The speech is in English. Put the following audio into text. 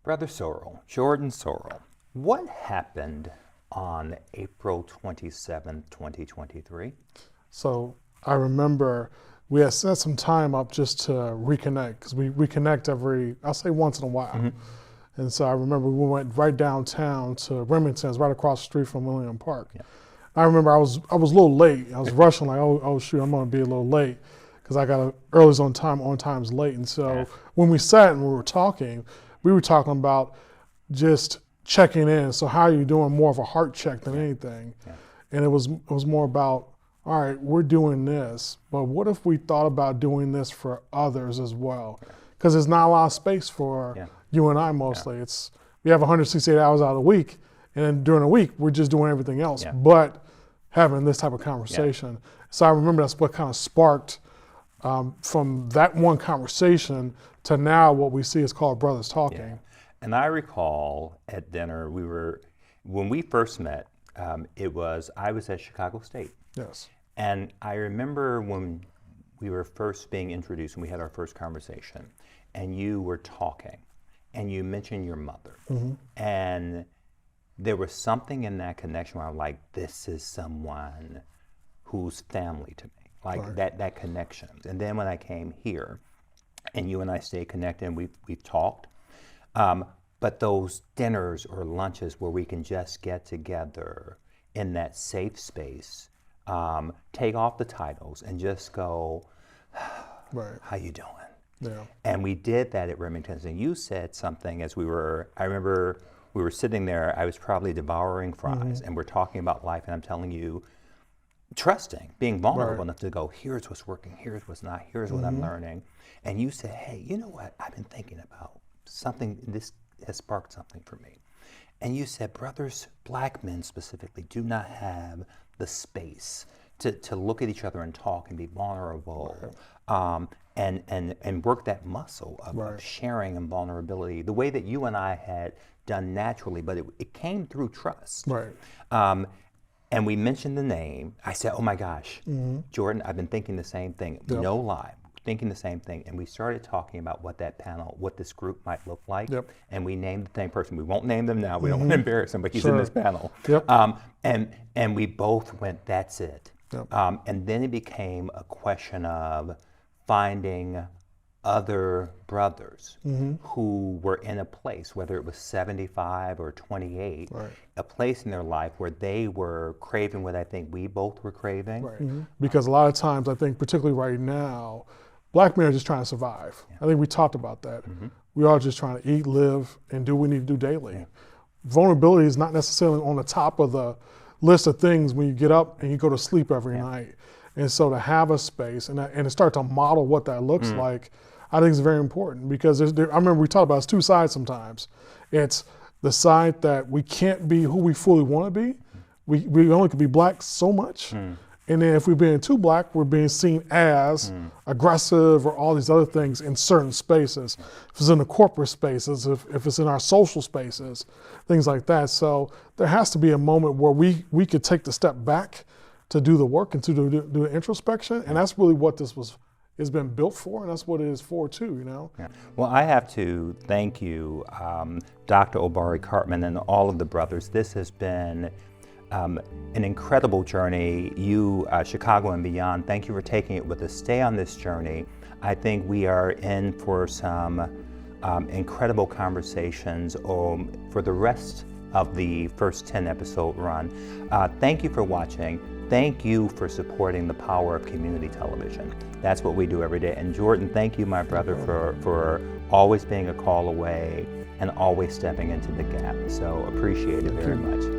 Brother Sorrell, Jourdan Sorrell, what happened on April 27th, 2023? So I remember we had set some time up just to reconnect, because we reconnect I'll say once in a while. Mm-hmm. And so I remember we went right downtown to Remington's, right across the street from William Park. Yeah. I remember I was a little late. I was rushing, like, oh shoot, I'm gonna be a little late, because I got early's on time, on time's late. And so when we sat and we were talking about just checking in. So how are you doing? More of a heart check than anything. Yeah. And it was more about, all right, we're doing this, but what if we thought about doing this for others as well? Because there's not a lot of space for you and I mostly. We have 168 hours out of the week, and then during the week, we're just doing everything else, but having this type of conversation. So I remember that's what kind of sparked from that one conversation to now what we see is called Brothers Talking. Yeah. And I recall at dinner, when we first met, I was at Chicago State. Yes. And I remember when we were first being introduced and we had our first conversation, and you were talking, and you mentioned your mother. Mm-hmm. And there was something in that connection where I'm like, this is someone who's family to me, like that connection. And then when I came here, and you and I stayed connected, and we've talked, but those dinners or lunches where we can just get together in that safe space, take off the titles and just go, how you doing? Yeah. And we did that at Remington's, and you said something I remember we were sitting there, I was probably devouring fries, and we're talking about life, and I'm telling you, trusting, being vulnerable enough to go, here's what's working, here's what's not, here's what I'm learning. And you said, hey, you know what, I've been thinking about something, this has sparked something for me. And you said, brothers, black men specifically, do not have the space to look at each other and talk and be vulnerable, and work that muscle of sharing and vulnerability, the way that you and I had done naturally, but it came through trust. Right. And we mentioned the name. I said, oh my gosh, Jourdan, I've been thinking the same thing. Yep. No lie, thinking the same thing. And we started talking about what this group might look like. Yep. And we named the same person. We won't name them now. We don't want to embarrass him, but he's in this panel. Yep. And we both went, that's it. Yep. And then it became a question of finding other brothers who were in a place, whether it was 75 or 28, a place in their life where they were craving what I think we both were craving. Right. Because a lot of times, I think particularly right now, black men are just trying to survive. I think we talked about that. We are just trying to eat, live, and do what we need to do daily. Vulnerability is not necessarily on the top of the list of things when you get up and you go to sleep every night. And so to have a space and to start to model what that looks like, I think is very important, because I remember we talked about it's two sides sometimes. It's the side that we can't be who we fully want to be. We only can be black so much. And then if we're being too black, we're being seen as aggressive or all these other things in certain spaces. If it's in the corporate spaces, if it's in our social spaces, things like that. So there has to be a moment where we could take the step back to do the work and to do the introspection. And that's really what this has been built for, and that's what it is for too, you know? Yeah. Well, I have to thank you, Dr. Obari Cartman, and all of the brothers. This has been an incredible journey. You, Chicago and beyond, thank you for taking it with us. Stay on this journey. I think we are in for some incredible conversations for the rest of the first 10 episode run. Thank you for watching. Thank you for supporting the power of community television. That's what we do every day. And Jourdan, thank you, my brother, for always being a call away and always stepping into the gap. So appreciate it very much.